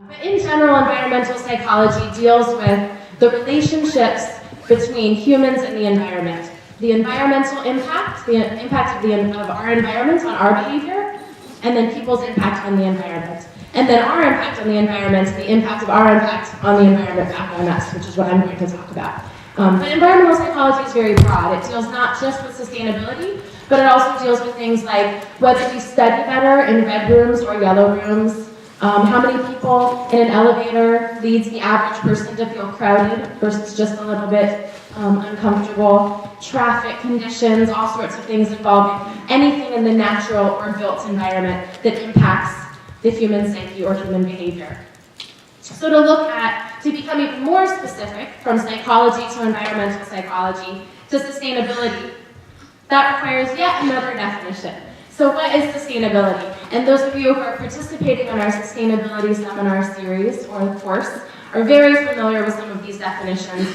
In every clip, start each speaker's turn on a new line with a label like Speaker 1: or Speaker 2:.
Speaker 1: But in general, environmental psychology deals with the relationships between humans and the environment. The environmental impact, the impact of our environment on our behavior, and then people's impact on the environment. And then our impact on the environment, the impact of our impact on the environment back on us, which is what I'm going to talk about. But environmental psychology is very broad. It deals not just with sustainability, but it also deals with things like whether we study better in red rooms or yellow rooms, how many people in an elevator leads the average person to feel crowded versus just a little bit uncomfortable, traffic conditions, all sorts of things involving anything in the natural or built environment that impacts the human psyche or human behavior. So to become even more specific, from psychology to environmental psychology to sustainability, that requires yet another definition. So what is sustainability? And those of you who are participating in our sustainability seminar series or course are very familiar with some of these definitions.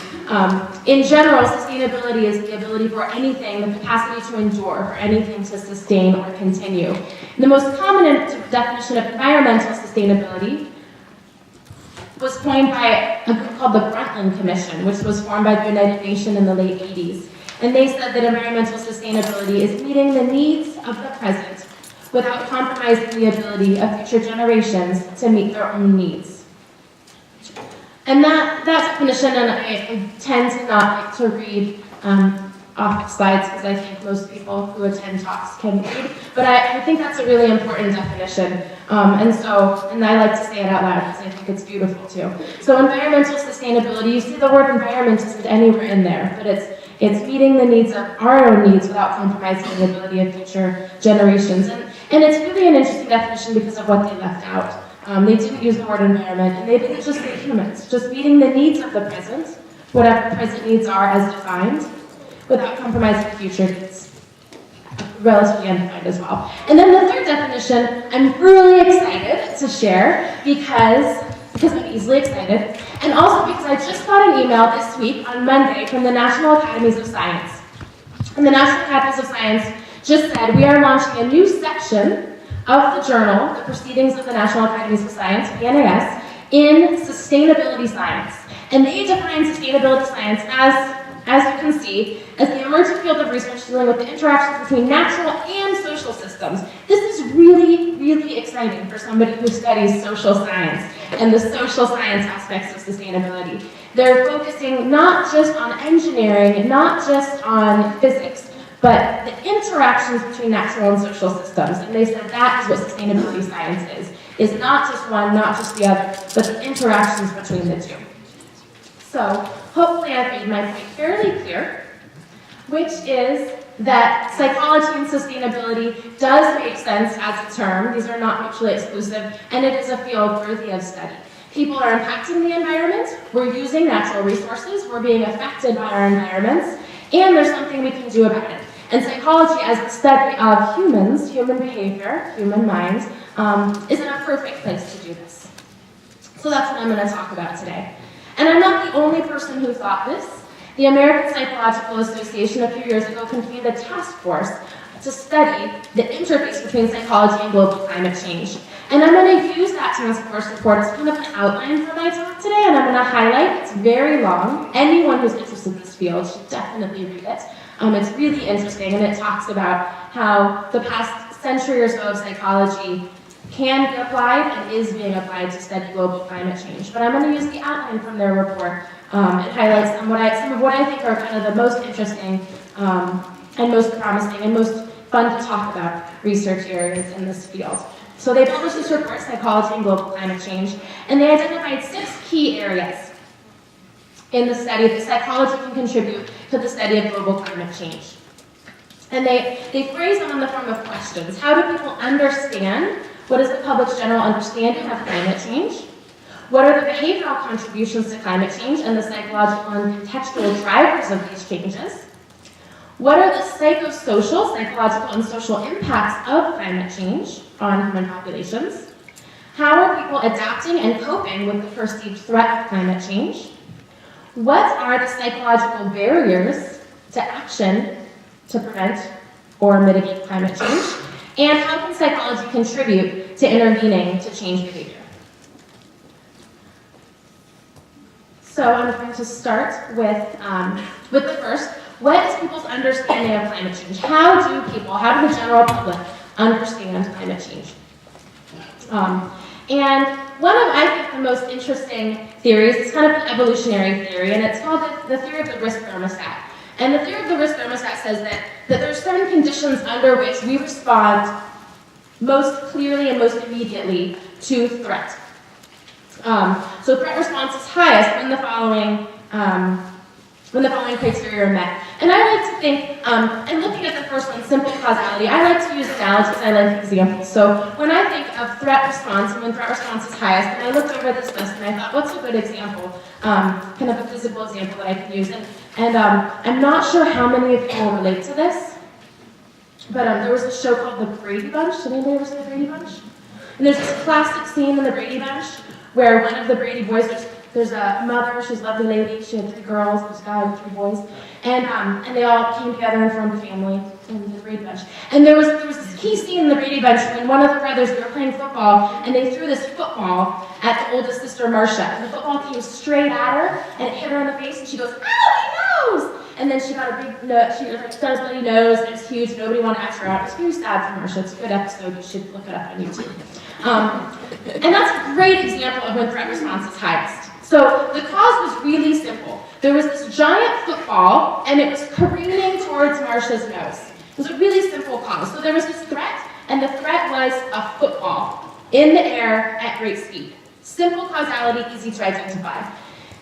Speaker 1: In general, sustainability is the ability for anything, the capacity to endure, for anything to sustain or continue. The most common definition of environmental sustainability was coined by a group called the Brundtland Commission, which was formed by the United Nations in the late 80s. And they said that environmental sustainability is meeting the needs of the present without compromising the ability of future generations to meet their own needs. And that definition, and I tend to not like to read off slides because I think most people who attend talks can read, but I think that's a really important definition. And I like to say it out loud because I think it's beautiful too. So environmental sustainability, you see the word environment isn't anywhere in there, but it's meeting the needs of our own needs without compromising the ability of future generations. And it's really an interesting definition because of what they left out. They didn't use the word environment, and they didn't just say humans, just meeting the needs of the present, whatever present needs are as defined, without compromising future needs, relatively undefined as well. And then the third definition, I'm really excited to share because I'm easily excited, and also because I just got an email this week on Monday from the National Academies of Science. And the National Academies of Science just said we are launching a new section of the journal, the Proceedings of the National Academies of Science, PNAS, in sustainability science. And they define sustainability science as you can see, as the emerging field of research dealing with the interactions between natural and social systems. This is really, really exciting for somebody who studies social science and the social science aspects of sustainability. They're focusing not just on engineering, not just on physics, but the interactions between natural and social systems. And they said that is what sustainability science is not just one, not just the other, but the interactions between the two. So hopefully I've made my point fairly clear, which is that psychology and sustainability does make sense as a term. These are not mutually exclusive, and it is a field worthy of study. People are impacting the environment, we're using natural resources, we're being affected by our environments, and there's something we can do about it. And psychology as the study of humans, human behavior, human minds, is in a perfect place to do this. So that's what I'm going to talk about today. And I'm not the only person who thought this. The American Psychological Association a few years ago convened a task force to study the interface between psychology and global climate change. And I'm going to use that task force report as kind of an outline for my talk today, and I'm going to highlight, it's very long. Anyone who's interested in this field should definitely read it. It's really interesting, and it talks about how the past century or so of psychology can be applied and is being applied to study global climate change. But I'm going to use the outline from their report and highlight some of what I think are kind of the most interesting and most promising and most fun to talk about research areas in this field. So they published this report, Psychology and Global Climate Change, and they identified 6 key areas in the study that psychology can contribute to the study of global climate change. And they phrase them in the form of questions. How do people understand? What is the public's general understanding of climate change? What are the behavioral contributions to climate change and the psychological and contextual drivers of these changes? What are the psychosocial, psychological, and social impacts of climate change on human populations? How are people adapting and coping with the perceived threat of climate change? What are the psychological barriers to action to prevent or mitigate climate change? And how can psychology contribute to intervening to change behavior? So I'm going to start with the first. What is people's understanding of climate change? How do the general public understand climate change? And one of, I think, the most interesting theories is kind of an evolutionary theory, and it's called the theory of the risk thermostat. And the theory of the risk thermostat says that there are certain conditions under which we respond most clearly and most immediately to threat. So threat response is highest when the following criteria are met. And I like to think, and looking at the first one, simple causality, I like to use analogies, I like examples. So when I think of threat response, and when threat response is highest, and I looked over this list and I thought, what's a good example, kind of a physical example that I can use? And I'm not sure how many of you will relate to this, but there was a show called The Brady Bunch. Did anybody ever see The Brady Bunch? And there's this classic scene in The Brady Bunch where one of the Brady boys, there's a mother, she's a lovely lady, she had 3 girls, this guy with 3 boys, and they all came together and formed a family in the Brady Bunch. And there was this key scene in the Brady Bunch when one of the brothers, they were playing football, and they threw this football at the oldest sister, Marcia. And the football came straight at her, and it hit her in the face, and she goes, "Ow, my nose!" And then she got a big nose, she got a bloody nose, and it was huge, nobody wanted to ask her out. It was very sad for Marcia, it's a good episode, you should look it up on YouTube. And that's a great example of when threat response is highest. So the cause was really simple. There was this giant football, and it was careening towards Marcia's nose. It was a really simple cause. So there was this threat, and the threat was a football in the air at great speed. Simple causality, easy to identify.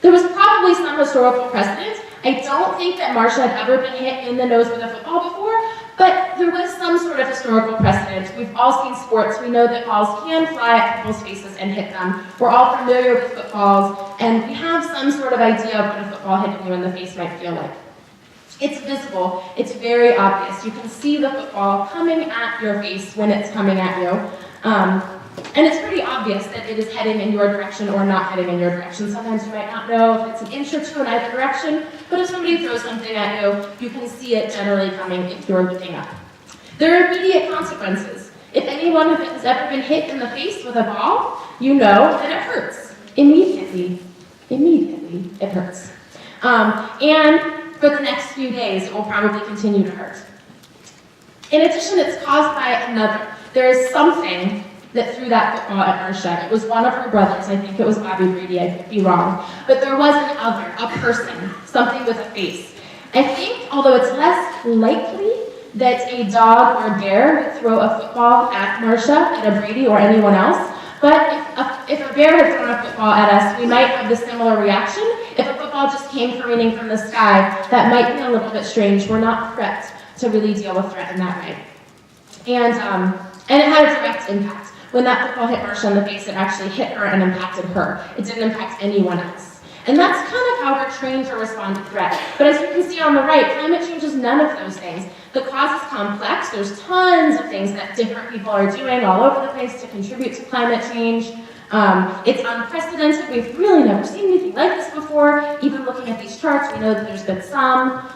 Speaker 1: There was probably some historical precedent. I don't think that Marcia had ever been hit in the nose with a football before, but there was some sort of historical precedent. We've all seen sports. We know that balls can fly at people's faces and hit them. We're all familiar with footballs, and we have some sort of idea of what a football hitting you in the face might feel like. It's visible. It's very obvious. You can see the football coming at your face when it's coming at you. And it's pretty obvious that it is heading in your direction or not heading in your direction. Sometimes you might not know if it's an inch or two in either direction, but if somebody throws something at you, you can see it generally coming if you're looking up. There are immediate consequences. If anyone has ever been hit in the face with a ball, you know that it hurts. Immediately it hurts. And for the next few days, it will probably continue to hurt. In addition, it's caused by another. There is something that threw that football at Marcia. It was one of her brothers. I think it was Bobby Brady. I could be wrong. But there was an other, a person, something with a face. I think, although it's less likely that a dog or a bear would throw a football at Marcia, at a Brady, or anyone else, but if a bear had thrown a football at us, we might have the similar reaction. If a football just came careening from the sky, that might be a little bit strange. We're not prepped to really deal with threat in that way. And it had a direct impact. When that football hit Marcia in the face, it actually hit her and impacted her. It didn't impact anyone else. And that's kind of how we're trained to respond to threat. But as you can see on the right, climate change is none of those things. The cause is complex. There's tons of things that different people are doing all over the place to contribute to climate change. It's unprecedented. We've really never seen anything like this before. Even looking at these charts, we know that there's been some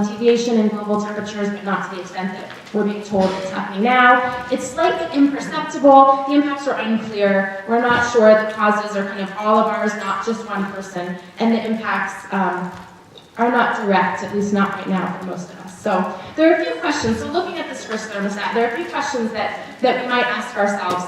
Speaker 1: deviation in global temperatures, but not to the extent that we're being told it's happening now. It's slightly imperceptible. The impacts are unclear. We're not sure. The causes are kind of all of ours, not just one person. And the impacts are not direct, at least not right now for most of us. So there are a few questions. So looking at this risk thermostat, there are a few questions that we might ask ourselves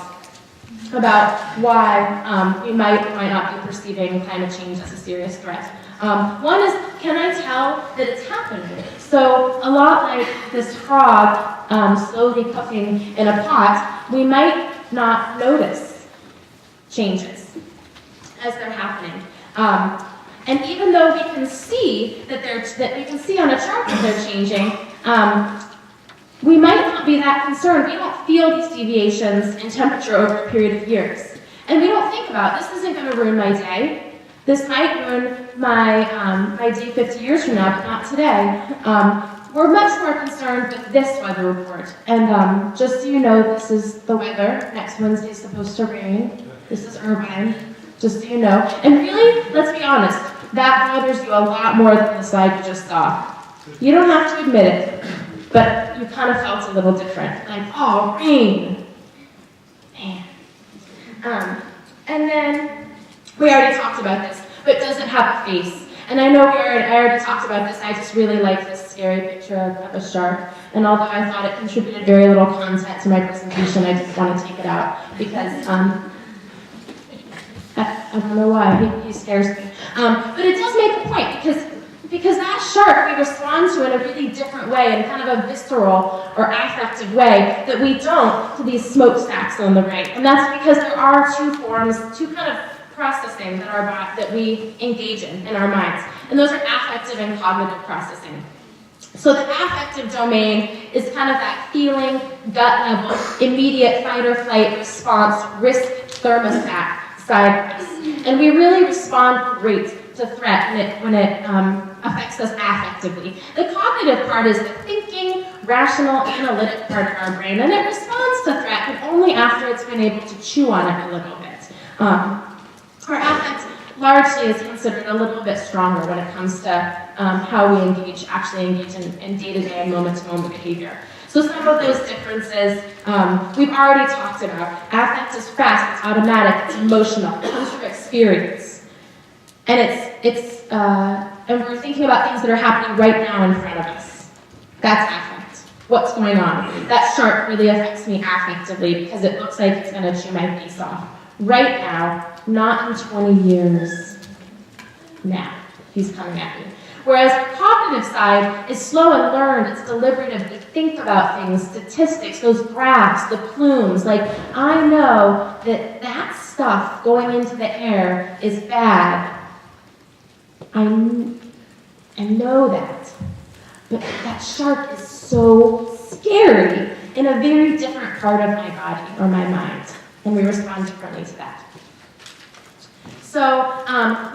Speaker 1: about why we might or might not be perceiving climate change as a serious threat. One is, can I tell that it's happening? So a lot like this frog slowly cooking in a pot, we might not notice changes as they're happening. And even though we can see that we can see on a chart that they're changing, we might not be that concerned. We don't feel these deviations in temperature over a period of years. And we don't think about, this isn't going to ruin my day. This might ruin my day 50 years from now, but not today. We're much more concerned with this weather report. And just so you know, this is the weather. Next Wednesday is supposed to rain. This is Irvine, just so you know. And really, let's be honest, that bothers you a lot more than the slide you just saw. You don't have to admit it, but you kind of felt a little different. Like, oh, rain. Man. And then, we already talked about this, but doesn't have a face. And I know I already talked about this, I just really like this scary picture of a shark. And although I thought it contributed very little content to my presentation, I just want to take it out because I don't know why, he scares me. But it does make a point because that shark we respond to in a really different way, in kind of a visceral or affective way that we don't to these smokestacks on the right. And that's because there are two kind of processing that we engage in our minds. And those are affective and cognitive processing. So the affective domain is kind of that feeling, gut level, immediate fight or flight response, risk thermostat side of us. And we really respond great to threat when it affects us affectively. The cognitive part is the thinking, rational, analytic part of our brain, and it responds to threat, but only after it's been able to chew on it a little bit. Our affect largely is considered a little bit stronger when it comes to how we actually engage in day-to-day and moment-to-moment behavior. So some of those differences we've already talked about. Affect is fast, it's automatic, it's emotional, it comes from experience. And and we're thinking about things that are happening right now in front of us. That's affect. What's going on? That shark really affects me affectively because it looks like it's going to chew my face off. Right now, not in 20 years. Now, he's coming at me. Whereas the cognitive side is slow and learned, it's deliberative, we think about things, statistics, those graphs, the plumes. Like, I know that stuff going into the air is bad. I know that. But that shark is so scary in a very different part of my body or my mind. And we respond differently to that. So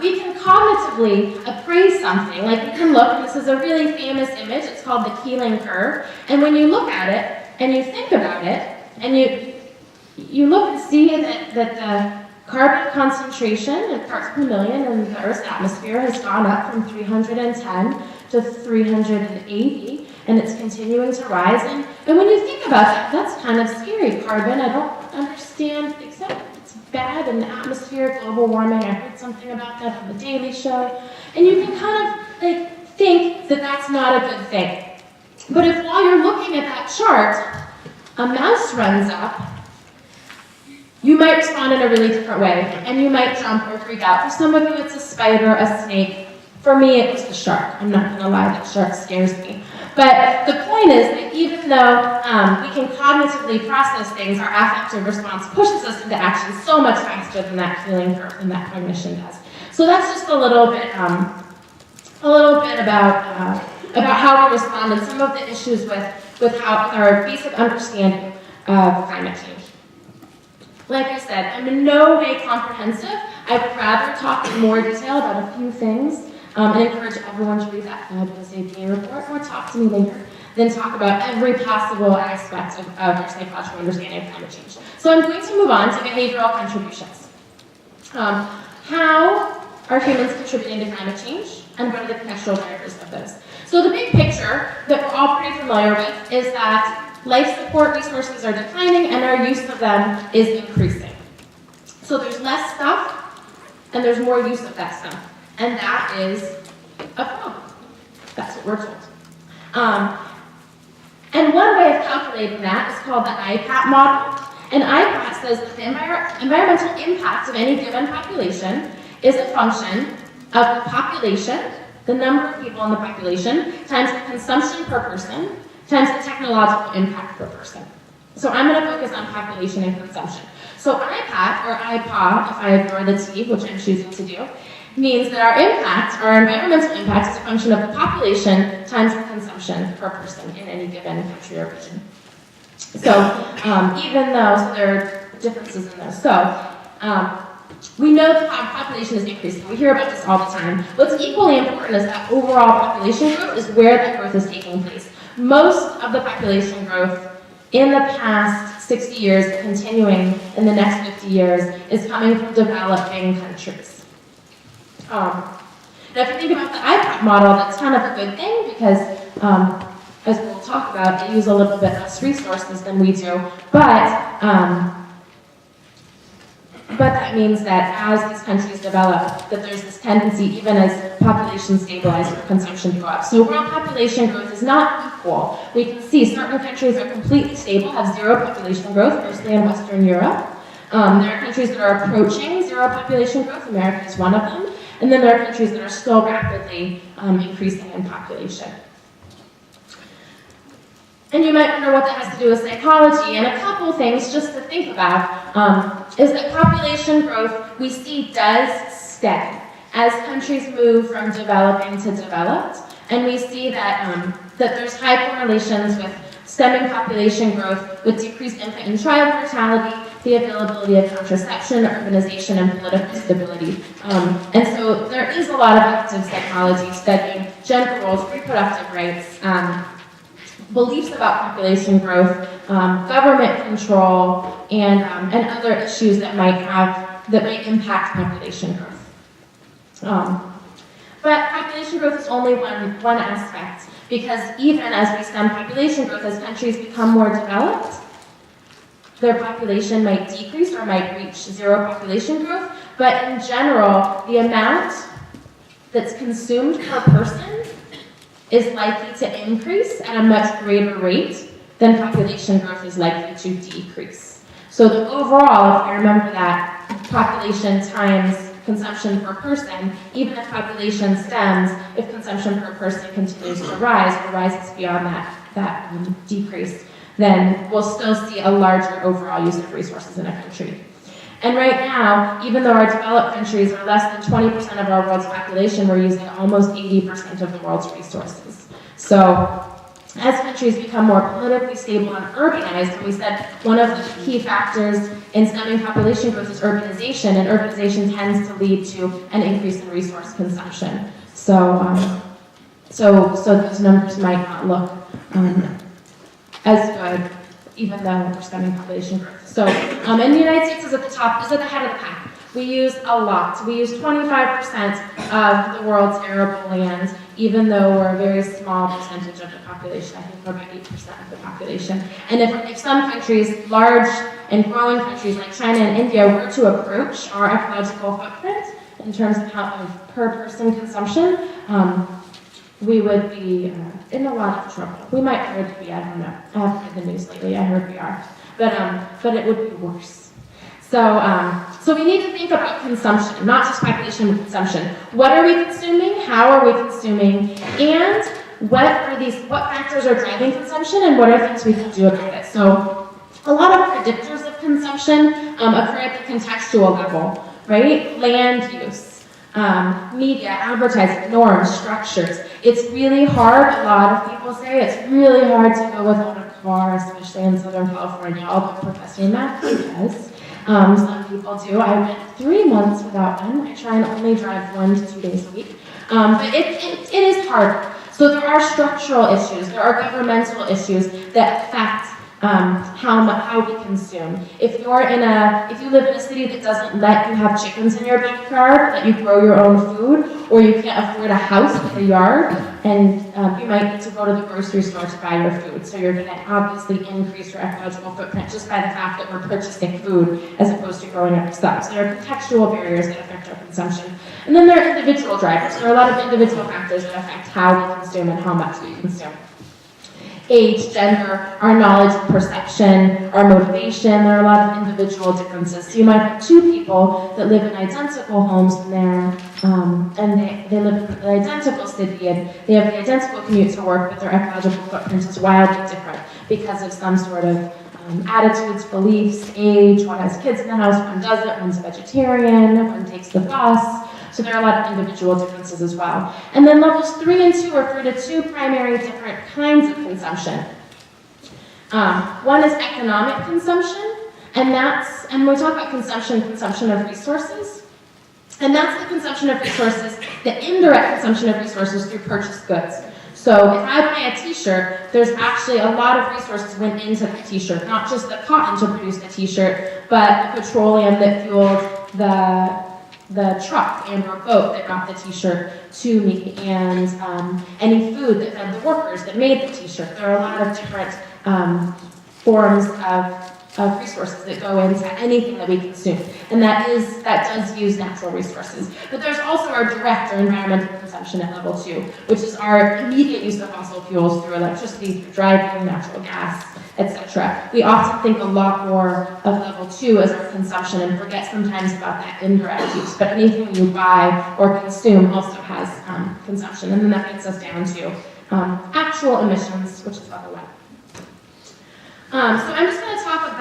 Speaker 1: we can cognitively appraise something. Like we can look, and this is a really famous image, it's called the Karlin curve. And when you look at it, and you think about it, and you look and see that the carbon concentration in parts per million in the Earth's atmosphere has gone up from 310 to 380, and it's continuing to rise. And when you think about that, that's kind of scary. Carbon, I don't understand exactly. It's bad in the atmosphere, global warming. I heard something about that on the Daily Show. And you can kind of think that that's not a good thing. But if while you're looking at that chart, a mouse runs up, you might respond in a really different way, and you might jump or freak out. For some of you, it's a spider, a snake. For me, it was the shark. I'm not going to lie, that shark scares me. But the point is that even though we can cognitively process things, our affective response pushes us into action so much faster than that feeling curve and that cognition does. So that's just a little bit about how we respond and some of the issues with our basic understanding of climate change. Like I said, I'm in no way comprehensive. I would rather talk in more detail about a few things and encourage everyone to read that fabulous APA report or talk to me later than talk about every possible aspect of our psychological understanding of climate change. So I'm going to move on to behavioral contributions. How are humans contributing to climate change, and what are the potential drivers of those? So the big picture that we're all pretty familiar with is that life support resources are declining and our use of them is increasing. So there's less stuff and there's more use of that stuff. And that is a problem. That's what we're told. And one way of calculating that is called the IPAT model. And IPAT says that the environmental impact of any given population is a function of the population, the number of people in the population, times the consumption per person, times the technological impact per person. So I'm going to focus on population and consumption. So IPAT, or IPA, if I ignore the T, which I'm choosing to do, means that our environmental impact is a function of the population times the consumption per person in any given country or region. So even though there are differences in those. So we know that population is increasing. We hear about this all the time. What's equally important is that overall population growth is where that growth is taking place. Most of the population growth in the past 60 years, continuing in the next 50 years, is coming from developing countries. Now, if you think about the IPAT model, that's kind of a good thing because, as we'll talk about, they use a little bit less resources than we do. But But that means that as these countries develop, that there's this tendency, even as population stabilize, for consumption to go up. So world population growth is not equal. We can see certain countries are completely stable, have zero population growth, mostly in Western Europe. There are countries that are approaching zero population growth. America is one of them. And then there are countries that are still rapidly increasing in population. And you might wonder what that has to do with psychology. And a couple things just to think about is that population growth we see does steady as countries move from developing to developed. And we see that, that there's high correlations with stemming population growth with decreased infant and child mortality, the availability of contraception, urbanization, and political stability. And so there is a lot of active psychology studying gender roles, reproductive rights, beliefs about population growth, government control, and other issues that might impact population growth. But population growth is only one aspect, because even as we stem population growth, as countries become more developed, their population might decrease or might reach zero population growth, but in general, the amount that's consumed per person is likely to increase at a much greater rate than population growth is likely to decrease. So the overall, if you remember that, population times consumption per person, even if population stems, if consumption per person continues to rise or rises beyond that decrease, then we'll still see a larger overall use of resources in a country. And right now, even though our developed countries are less than 20% of our world's population, we're using almost 80% of the world's resources. So as countries become more politically stable and urbanized, and we said one of the key factors in stemming population growth is urbanization, and urbanization tends to lead to an increase in resource consumption. So those numbers might not look as good, even though we're stemming population growth. So, and the United States is at the top, is at the head of the pack. We use a lot. We use 25% of the world's arable land, even though we're a very small percentage of the population. I think we're about 8% of the population. And if some countries, large and growing countries like China and India, were to approach our ecological footprint in terms of per person consumption, we would be in a lot of trouble. We might already be, I don't know. I haven't read the news lately, I heard we are. But it would be worse. So we need to think about consumption, not just population consumption. What are we consuming? How are we consuming? And what factors are driving consumption, and what are things we can do about it? So a lot of predictors of consumption occur at the contextual level, right? Land use, media, advertising, norms, structures. It's really hard, a lot of people say, it's really hard to go without a car, especially in Southern California, although Professor Matthew does. Some people do. I went 3 months without one. I try and only drive 1 to 2 days a week. But it is hard. So there are structural issues, there are governmental issues that affect how we consume. If you live in a city that doesn't let you have chickens in your backyard, let you grow your own food, or you can't afford a house with a yard, and you might need to go to the grocery store to buy your food. So you're going to obviously increase your ecological footprint just by the fact that we're purchasing food as opposed to growing it ourselves. So there are contextual barriers that affect our consumption. And then there are individual drivers. There are a lot of individual factors that affect how we consume and how much we consume. Age, gender, our knowledge and perception, our motivation, there are a lot of individual differences. So you might have 2 people that live in identical homes and they live in the identical city and they have the identical commute to work, but their ecological footprint is wildly different because of some sort of attitudes, beliefs, age. One has kids in the house, one doesn't, one's vegetarian, one takes the bus. So there are a lot of individual differences as well. And then levels 3 and 2 refer to 2 primary different kinds of consumption. One is economic consumption, and when we talk about consumption of resources, and that's the consumption of resources, the indirect consumption of resources through purchased goods. So if I buy a t-shirt, there's actually a lot of resources went into the t-shirt, not just the cotton to produce the t-shirt, but the petroleum that fueled the truck and or boat that got the t-shirt to me, and any food that fed the workers that made the t-shirt. There are a lot of different forms of of resources that go into anything that we consume, and that does use natural resources. But there's also our direct or environmental consumption at level 2, which is our immediate use of fossil fuels through electricity, through driving, natural gas, etc. We often think a lot more of level 2 as our consumption and forget sometimes about that indirect use. But anything you buy or consume also has consumption, and then that gets us down to actual emissions, which is level 1. So I'm just going to talk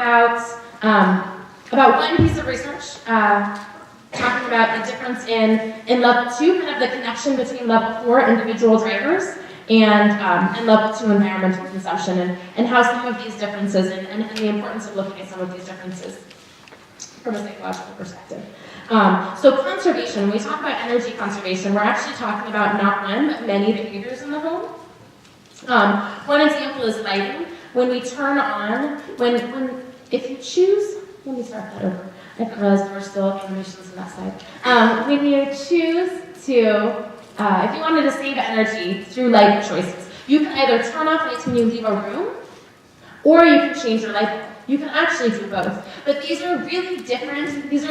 Speaker 1: about one piece of research, talking about the difference in level 2, kind of the connection between level 4 individual drivers and level 2 environmental consumption, and how some of these differences and the importance of looking at some of these differences from a psychological perspective. So conservation, when we talk about energy conservation, we're actually talking about not one, but many behaviors in the home. One example is lighting. When we turn on, if you choose, let me start that over. I didn't realize there were still animations on that side. When you choose to, if you wanted to save energy through light choices, you can either turn off lights when you leave a room, or you can change your light bulb. You can actually do both. But these are really different, these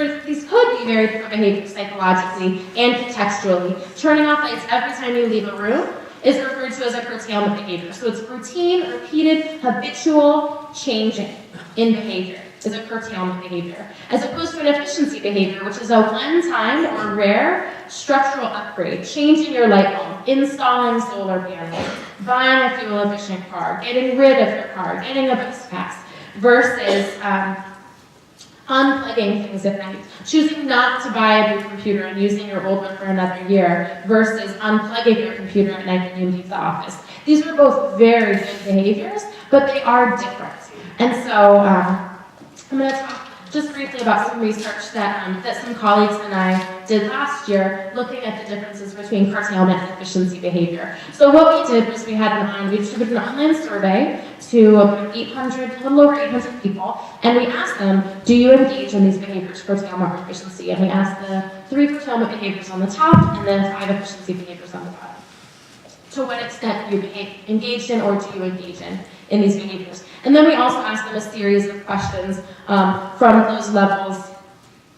Speaker 1: could be very different behaviors psychologically and contextually. Turning off lights every time you leave a room is referred to as a curtailment behavior. So it's routine, repeated, habitual changing in behavior is a curtailment behavior, as opposed to an efficiency behavior, which is a one-time or rare structural upgrade, changing your light bulb, installing solar panels, buying a fuel-efficient car, getting rid of your car, getting a bus pass, versus unplugging things at night, choosing not to buy a new computer and using your old one for another year, versus unplugging your computer at night when you leave the office. These are both very good behaviors, but they are different. And so I'm going to talk just briefly about some research that some colleagues and I did last year, looking at the differences between curtailment and efficiency behavior. So what we did was we distributed an online survey to a little over 800 people, and we asked them, do you engage in these behaviors, curtailment or efficiency? And we asked the 3 curtailment behaviors on the top and then 5 efficiency behaviors on the bottom. To what extent do you engage in, or do you engage in these behaviors? And then we also asked them a series of questions from those levels,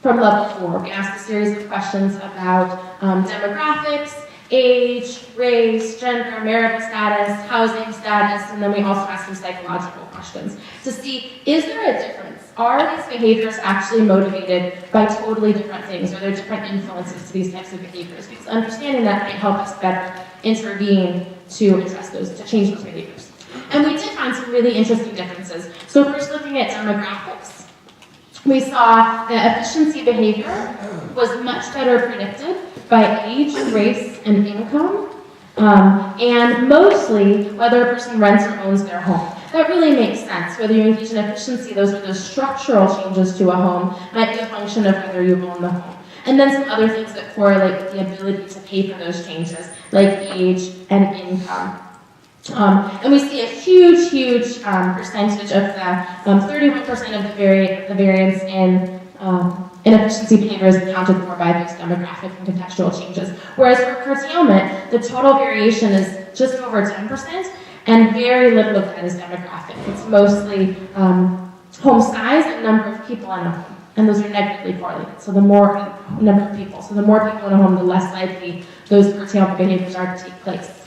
Speaker 1: from level 4. We asked a series of questions about demographics, age, race, gender, marital status, housing status, and then we also asked some psychological questions to see, is there a difference? Are these behaviors actually motivated by totally different things? Are there different influences to these types of behaviors? Because understanding that might help us better intervene to address those, to change those behaviors. And we did find some really interesting differences. So first, looking at demographics, we saw that efficiency behavior was much better predicted by age, race, and income, and mostly whether a person rents or owns their home. That really makes sense. Whether you engage in efficiency, those are the structural changes to a home, might be a function of whether you own the home. And then some other things that correlate with the ability to pay for those changes, like age and income. And we see a huge percentage of the 31% of the variance in efficiency behavior is accounted for by those demographic and contextual changes. Whereas for curtailment, the total variation is just over 10%, and very little of that is demographic. It's mostly home size and number of people in a home, and those are negatively correlated. So the more number of people, so the more people in a home, the less likely those curtailment behaviors are to take place.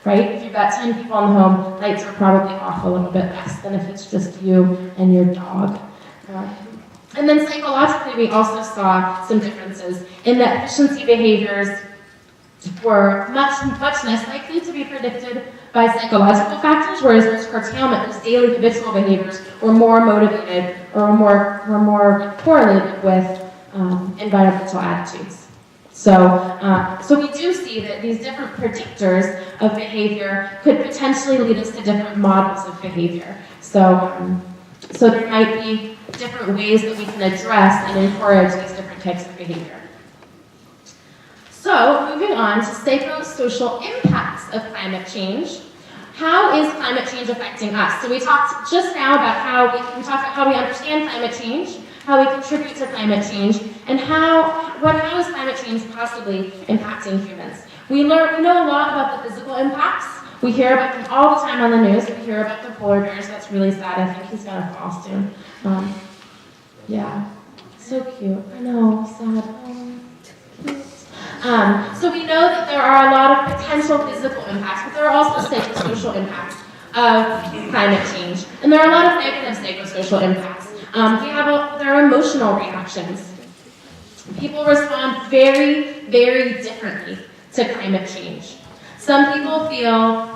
Speaker 1: Right? If you've got 10 people in the home, lights are probably off a little bit less than if it's just you and your dog. And then psychologically, we also saw some differences in that efficiency behaviors were much less likely to be predicted by psychological factors, whereas those curtailment, those daily habitual behaviors, were more motivated or were more correlated with environmental attitudes. So we do see that these different predictors of behavior could potentially lead us to different models of behavior. So there might be different ways that we can address and encourage these different types of behavior. So moving on to psychosocial impacts of climate change. How is climate change affecting us? So we talked just now about how we understand climate change, how we contribute to climate change, and how is climate change possibly impacting humans? We know a lot about the physical impacts We hear about them all the time on the news. We hear about the polar bears. That's really sad. I think he's gonna fall soon. Yeah, so cute. I know, sad. So we know that there are a lot of potential physical impacts, but there are also psychosocial impacts of climate change. And there are a lot of negative psychosocial impacts. There are emotional reactions. People respond very, very differently to climate change. Some people feel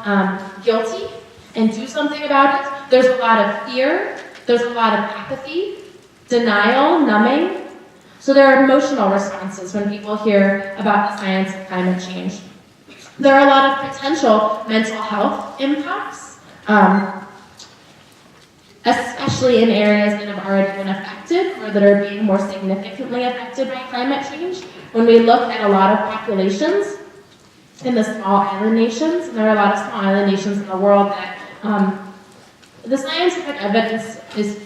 Speaker 1: guilty and do something about it. There's a lot of fear. There's a lot of apathy, denial, numbing. So there are emotional responses when people hear about the science of climate change. There are a lot of potential mental health impacts, especially in areas that have already been affected or that are being more significantly affected by climate change. When we look at a lot of populations in the small island nations, and there are a lot of small island nations in the world that the scientific evidence is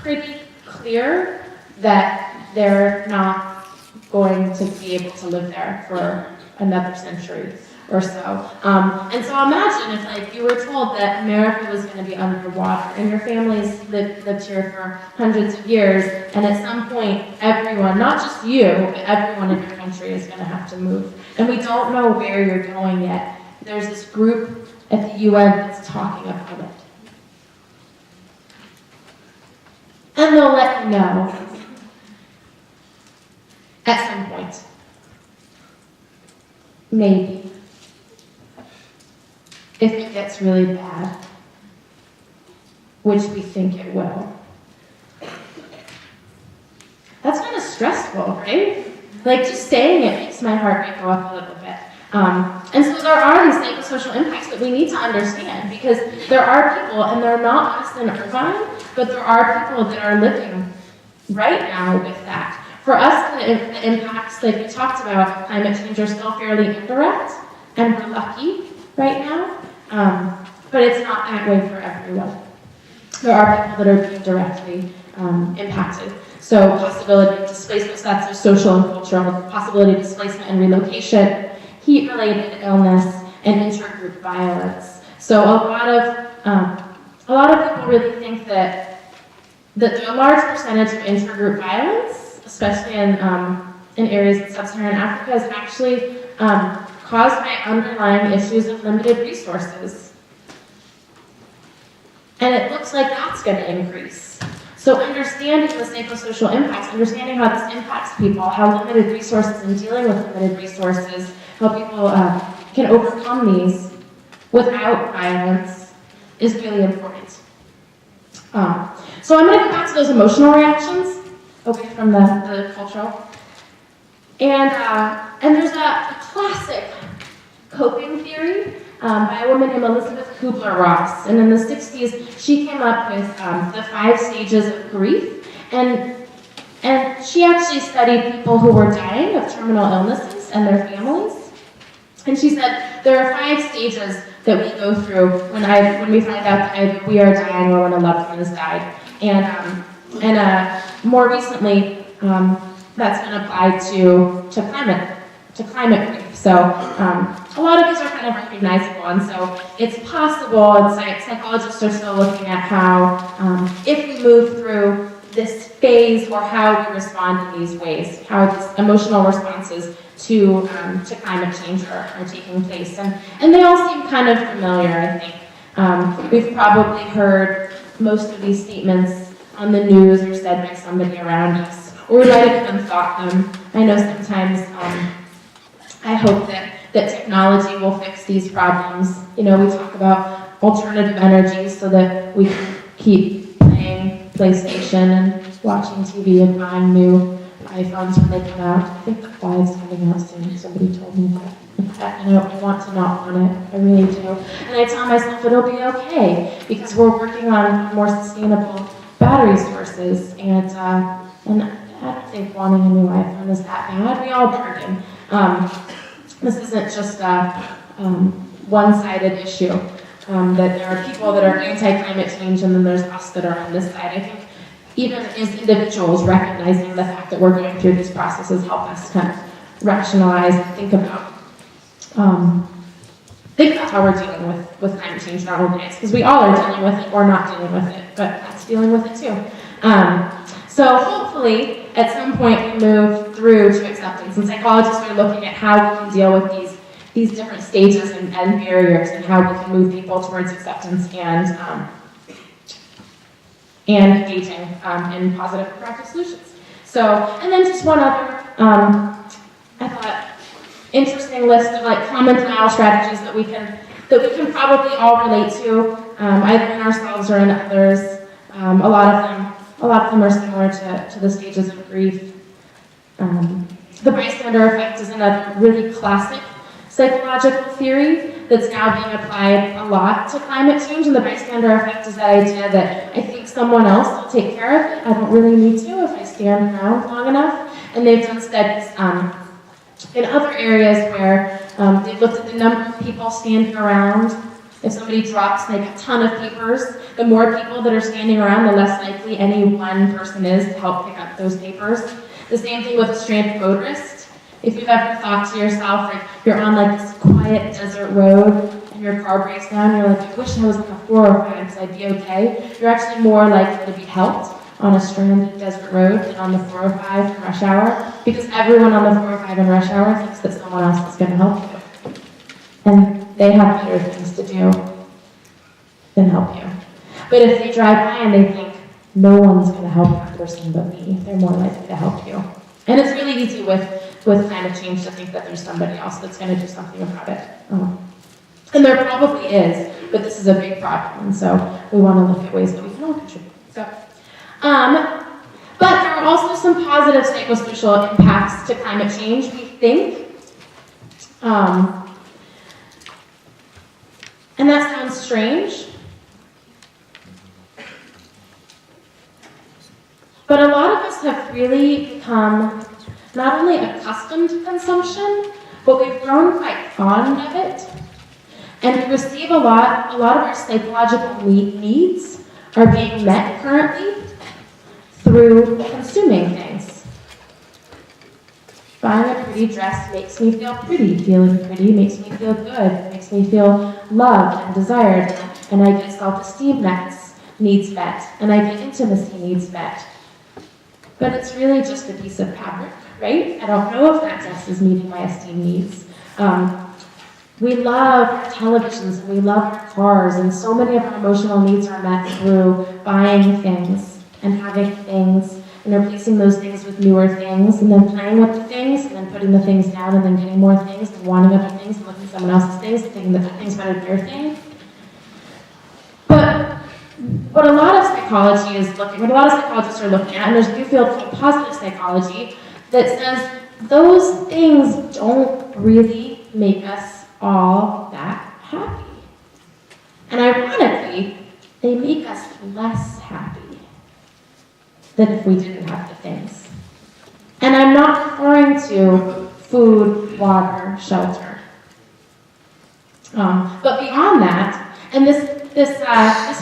Speaker 1: pretty clear that they're not going to be able to live there for another century or so. And so imagine if you were told that America was going to be underwater and your families lived here for hundreds of years, and at some point everyone, not just you, but everyone in your country is going to have to move. And we don't know where you're going yet. There's this group at the UN that's talking about it. And they'll let you know at some point. Maybe. If it gets really bad, which we think it will. That's kind of stressful, right? Just saying it makes my heart rate go up a little bit. And so there are these psychosocial impacts that we need to understand, because there are people, and they're not us in Irvine, but there are people that are living right now with that. For us, the impacts, like we talked about, climate change are still fairly indirect, and we're lucky right now, but it's not that way for everyone. There are people that are being directly impacted. So possibility of displacement, so that's of social and cultural, possibility of displacement and relocation, heat-related illness, and intergroup violence. So a lot of people really think that a large percentage of intergroup violence, especially in areas in sub-Saharan Africa, is actually caused by underlying issues of limited resources. And it looks like that's going to increase. So understanding the psychosocial impacts, understanding how this impacts people, how limited resources and dealing with limited resources, how people can overcome these without violence is really important. So I'm going to go back to those emotional reactions, away from the cultural. And there's a classic coping theory by a woman named Elizabeth Kubler-Ross. And in the 60s, she came up with the 5 stages of grief. And she actually studied people who were dying of terminal illnesses and their families. And she said there are 5 stages that we go through when we find out that we are dying or when a loved one has died. And more recently, that's been applied to climate grief. So a lot of these are kind of recognizable, and so it's possible, and psychologists are still looking at how, if we move through this phase, or how we respond in these ways, how these emotional responses to climate change are taking place. And they all seem kind of familiar, I think. We've probably heard most of these statements on the news or said by somebody around us, or we might have even thought them. I know sometimes I hope that technology will fix these problems. We talk about alternative energies so that we can keep playing PlayStation and watching TV and buying new iPhones when they come out. I think the 5's coming out soon. Somebody told me that. And I want to not want it. I really do. And I tell myself it'll be okay because we're working on more sustainable battery sources. And I don't think wanting a new iPhone is that bad. We all bargain. This isn't just a one-sided issue, that there are people that are anti-climate change and then there's us that are on this side. I think even as individuals, recognizing the fact that we're going through these processes help us kind of rationalize and think about think that's how we're dealing with climate change in our own days, because we all are dealing with it or not dealing with it, but that's dealing with it too. So hopefully, at some point, we move through to acceptance, and psychologists are looking at how we can deal with these different stages and barriers, and how we can move people towards acceptance and engaging in positive and proactive solutions. So, and then just one other, I thought, interesting list of like common denial strategies that we can probably all relate to, either in ourselves or in others. A lot of them are similar to the stages of grief. The bystander effect is another really classic psychological theory that's now being applied a lot to climate change. And the bystander effect is that idea that I think someone else will take care of it. I don't really need to if I stand around long enough. And they've done studies in other areas where they've looked at the number of people standing around. If somebody drops like a ton of papers, the more people that are standing around, the less likely any one person is to help pick up those papers. The same thing with a stranded motorist. If you've ever thought to yourself, like you're on like this quiet desert road and your car breaks down, you're like, I wish I was on a 405 because I'd be okay. You're actually more likely to be helped on a stranded desert road than on the 405 in rush hour, because everyone on the 405 in rush hour thinks that someone else is going to help you. And they have better things to do than help you. But if they drive by and they think, no one's going to help that person but me, they're more likely to help you. And it's really easy with climate change to think that there's somebody else that's going to do something about it. And there probably is, but this is a big problem, and so we want to look at ways that we can all contribute. So, but there are also some positive psychosocial impacts to climate change, we think. And that sounds strange. But a lot of us have really become not only accustomed to consumption, but we've grown quite fond of it. And we receive a lot of our psychological needs are being met currently through consuming things. Buying a pretty dress makes me feel pretty. Feeling pretty makes me feel good. Makes me feel loved and desired. And I get self-esteem needs met. And I get intimacy needs met. But it's really just a piece of fabric, right? I don't know if that dress is meeting my esteem needs. We love our televisions, and we love our cars, and so many of our emotional needs are met through buying things and having things and replacing those things with newer things, and then playing with the things, and then putting the things down, and then getting more things, and wanting other things, and looking at someone else's things, and thinking that that thing's better than your thing. But what a lot of psychologists are looking at, and there's a new field called positive psychology that says those things don't really make us all that happy. And ironically, they make us less happy than if we didn't have the things. And I'm not referring to food, water, shelter. But beyond that, and this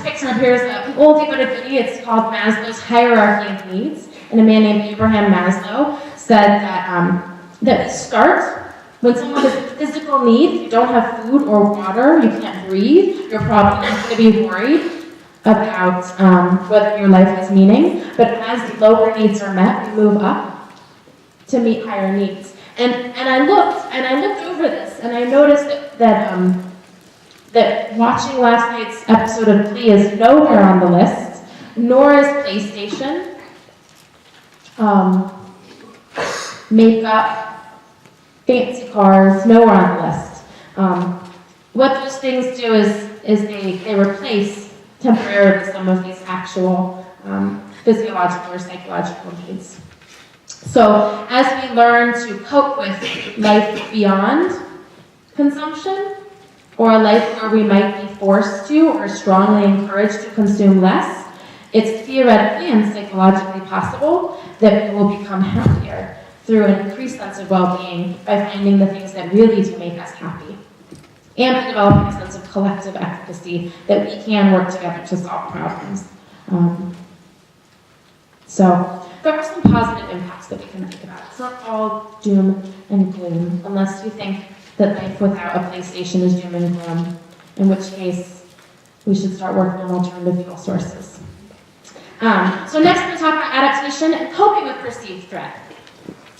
Speaker 1: picture up here is an oldie but a goodie. It's called Maslow's hierarchy of needs. And a man named Abraham Maslow said that we start when someone has a physical need. If you don't have food or water, you can't breathe, you're probably not going to be worried about whether your life has meaning. But as lower needs are met, we move up to meet higher needs. And I looked over this, and I noticed that watching last night's episode of Glee is nowhere on the list, nor is PlayStation, makeup, fancy cars, nowhere on the list. What those things do is they replace temporarily some of these actual physiological or psychological needs. So as we learn to cope with life beyond consumption, or a life where we might be forced to or strongly encouraged to consume less, it's theoretically and psychologically possible that we will become happier through an increased sense of well-being by finding the things that really do make us happy, and by developing a sense of collective efficacy that we can work together to solve problems. So there are some positive impacts that we can think about. It's not all doom and gloom, unless you think that life without a PlayStation is doom and gloom, in which case we should start working on alternative fuel sources. So next we're going to talk about adaptation and coping with perceived threat.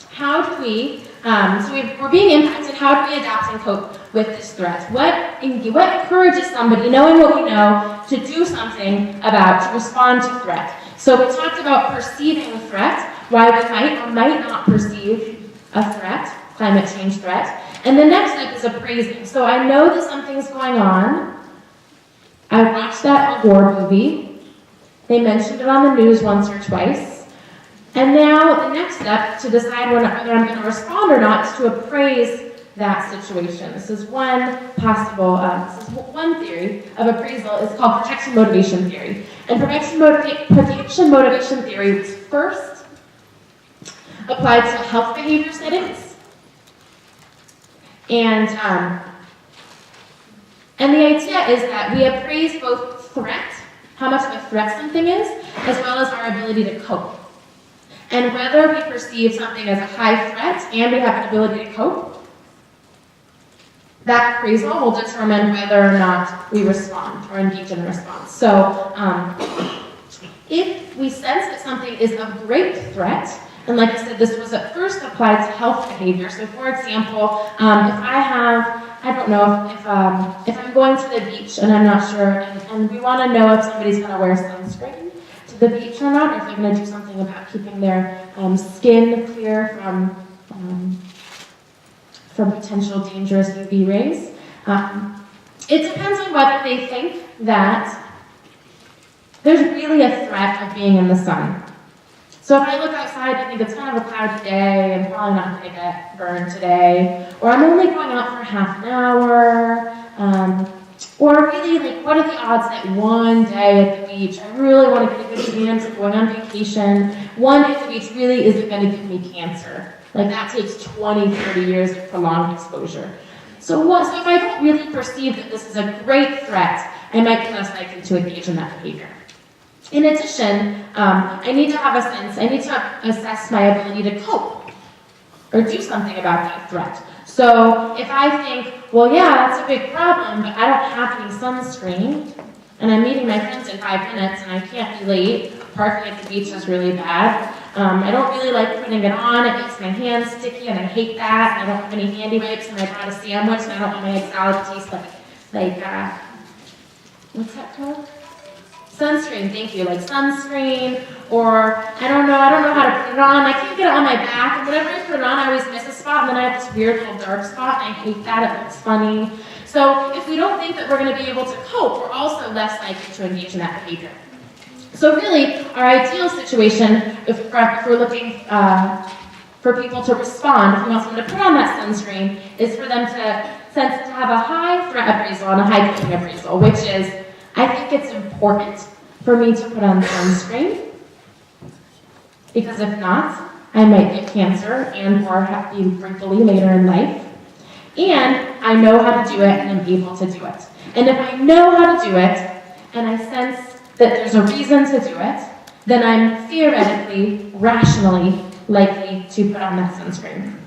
Speaker 1: How do we, we're being impacted, how do we adapt and cope with this threat? What encourages somebody, knowing what we know, to do something about, to respond to threat? So we talked about perceiving a threat, why we might or might not perceive a threat, climate change threat. And the next step is appraising. So I know that something's going on. I watched that Al Gore movie. They mentioned it on the news once or twice. And now the next step to decide whether I'm going to respond or not is to appraise that situation. This is one possible, this is one theory of appraisal. It's called protection motivation theory. And protection motivation theory was first applied to health behavior settings. And the idea is that we appraise both threat, how much of a threat something is, as well as our ability to cope. And whether we perceive something as a high threat and we have an ability to cope, that appraisal will determine whether or not we respond or engage in a response. So if we sense that something is of great threat, and like I said, this was at first applied to health behavior. So for example, if I don't know, if I'm going to the beach and I'm not sure, and we want to know if somebody's going to wear sunscreen to the beach or not, or if they're going to do something about keeping their skin clear from potential dangerous UV rays. It depends on whether they think that there's really a threat of being in the sun. So if I look outside and think it's kind of a cloudy day, I'm probably not going to get burned today, or I'm only going out for half an hour, or really, like, what are the odds that one day at the beach, I really want to get a good chance of going on vacation, one day at the beach really isn't going to give me cancer. Like, that takes 20, 30 years of prolonged exposure. So if I don't really perceive that this is a great threat, I might be less likely to engage in that behavior. In addition, I need to assess my ability to cope or do something about that threat. So if I think, well, yeah, that's a big problem, but I don't have any sunscreen, and I'm meeting my friends in 5 minutes, and I can't be late, parking at the beach is really bad, I don't really like putting it on, it makes my hands sticky, and I hate that, I don't have any handy wipes, and I brought a sandwich, and I don't want my egg salad to taste like what's that called? Sunscreen, thank you, like sunscreen, or I don't know how to put it on. I can't get it on my back, and whenever I put it on, I always miss a spot, and then I have this weird little dark spot, and I hate that, it looks funny. So if we don't think that we're going to be able to cope, we're also less likely to engage in that behavior. So really, our ideal situation, if we're looking for people to respond, if we want someone to put on that sunscreen, is for them to have a high threat appraisal and a high coping appraisal, which is, I think it's important for me to put on sunscreen, because if not, I might get cancer and or be wrinkly later in life. And I know how to do it and I'm able to do it. And if I know how to do it, and I sense that there's a reason to do it, then I'm theoretically, rationally likely to put on that sunscreen.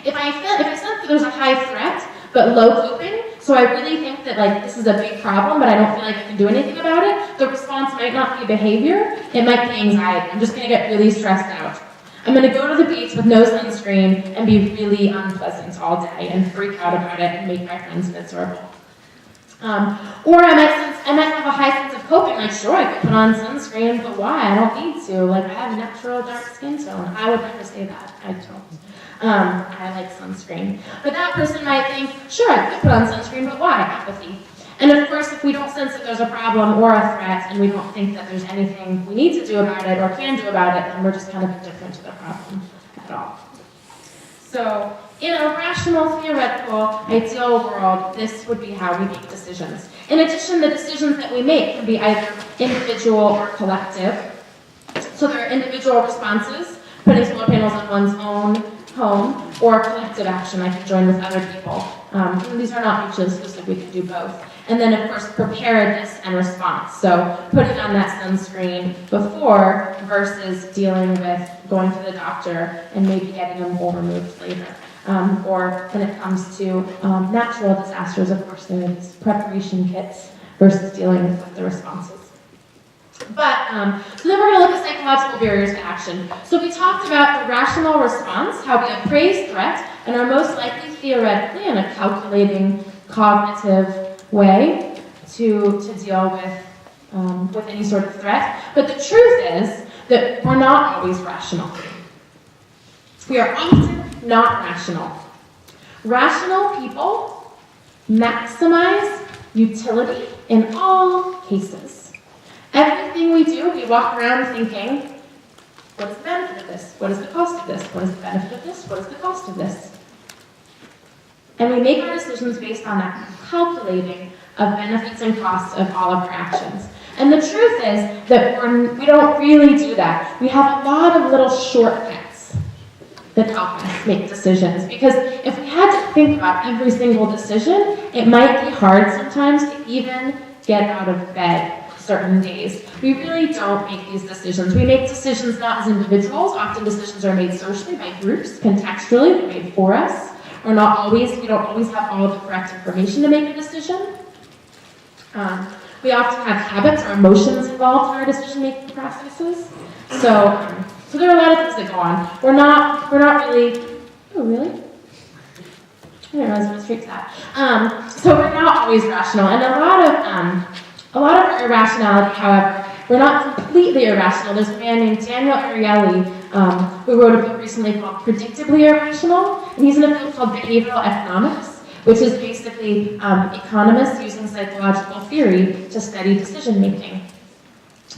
Speaker 1: If I sense that there's a high threat, but low coping, so I really think that like this is a big problem, but I don't feel like I can do anything about it, the response might not be behavior, it might be anxiety. I'm just going to get really stressed out. I'm going to go to the beach with no sunscreen and be really unpleasant all day and freak out about it and make my friends miserable. Or I might have a high sense of coping, like sure I could put on sunscreen, but why? I don't need to. Like I have natural dark skin tone. I would never say that. I don't. I like sunscreen. But that person might think, sure, I could put on sunscreen, but why? Apathy. And of course, if we don't sense that there's a problem or a threat, and we don't think that there's anything we need to do about it or can do about it, then we're just kind of indifferent to the problem at all. So, in a rational, theoretical, ideal world, this would be how we make decisions. In addition, the decisions that we make can be either individual or collective. So there are individual responses, putting solar panels on one's own home, or collective action, I can join with other people. These are not mutually exclusive, we can do both. And then, of course, preparedness and response. So putting on that sunscreen before versus dealing with going to the doctor and maybe getting a mole removed later. or when it comes to natural disasters, of course, there's preparation kits versus dealing with the responses. But, so then we're going to look at psychological barriers to action. So we talked about the rational response, how we appraise threat, and are most likely theoretically in a calculating, cognitive way to deal with any sort of threat. But the truth is that we're not always rational. We are often not rational. Rational people maximize utility in all cases. Everything we do, we walk around thinking, what is the benefit of this? What is the cost of this? What is the benefit of this? What is the cost of this? And we make our decisions based on that calculating of benefits and costs of all of our actions. And the truth is that we don't really do that. We have a lot of little shortcuts that help us make decisions. Because if we had to think about every single decision, it might be hard sometimes to even get out of bed certain days. We really don't make these decisions. We make decisions not as individuals. Often decisions are made socially by groups, contextually, they're made for us. We don't always have all of the correct information to make a decision. We often have habits or emotions involved in our decision-making processes. So there are a lot of things that go on. We're not really, oh really? I didn't realize what street's at. So we're not always rational, and a lot of our irrationality, however, we're not completely irrational. There's a man named Daniel Ariely who wrote a book recently called Predictably Irrational, and he's in a field called behavioral economics, which is basically economists using psychological theory to study decision making.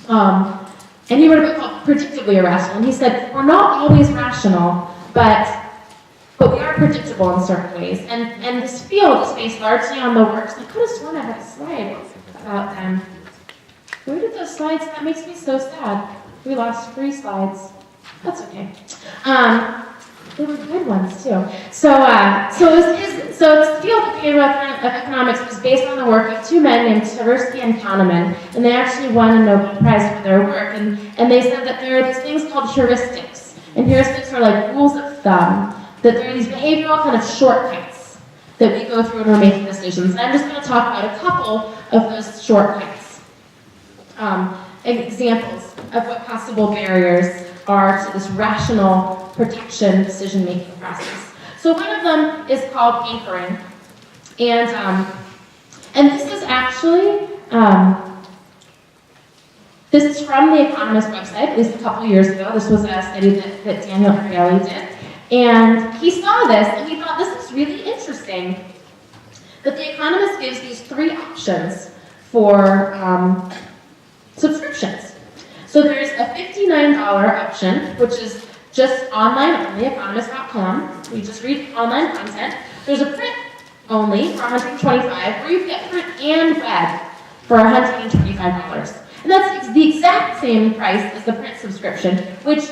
Speaker 1: And he wrote a book called Predictably Irrational, and he said, we're not always rational, but we are predictable in certain ways. And this field is based largely on the works. I could have sworn I had a slide about them. Where did those slides? That makes me so sad. We lost 3 slides. That's okay. They were good ones too. So this field of behavioral economics was based on the work of 2 men named Tversky and Kahneman, and they actually won a Nobel Prize for their work. And they said that there are these things called heuristics, and heuristics are like rules of thumb. That there are these behavioral kind of shortcuts that we go through when we're making decisions. And I'm just going to talk about a couple of those shortcuts. Examples of what possible barriers are to this rational protection decision-making process. So one of them is called anchoring. And this is actually, this is from the Economist website, at least a couple years ago. This was a study that Daniel Ariely did. And he saw this, and he thought, this is really interesting, that the Economist gives these 3 options for subscriptions. So there's a $59 option, which is just online only, economist.com. You just read online content. There's a print only for $125, where you get print and web for $125. And that's the exact same price as the print subscription, which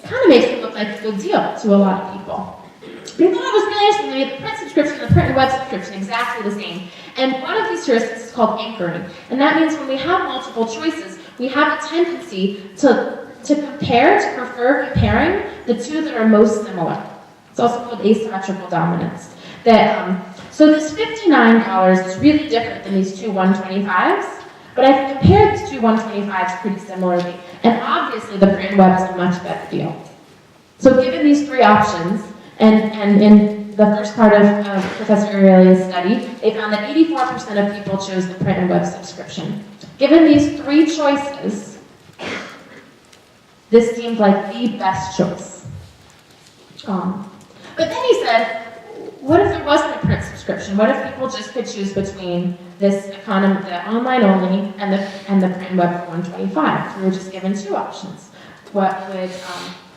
Speaker 1: kind of makes it look like a good deal to a lot of people. But I thought it was really interesting. They made the print subscription and the print and web subscription exactly the same. And one of these heuristics is called anchoring. And that means when we have multiple choices, we have a tendency to prefer comparing the 2 that are most similar. It's also called asymmetrical dominance. So this $59 is really different than these 2 125s, but I can compare these 2 125s pretty similarly. And obviously the print and web is a much better deal. So given these 3 options, and in the first part of Professor Ariely's study, they found that 84% of people chose the print and web subscription. Given these 3 choices, this seemed like the best choice. But then he said, what if there wasn't a print subscription? What if people just could choose between the online only and the print and web for $125? We were just given 2 options. What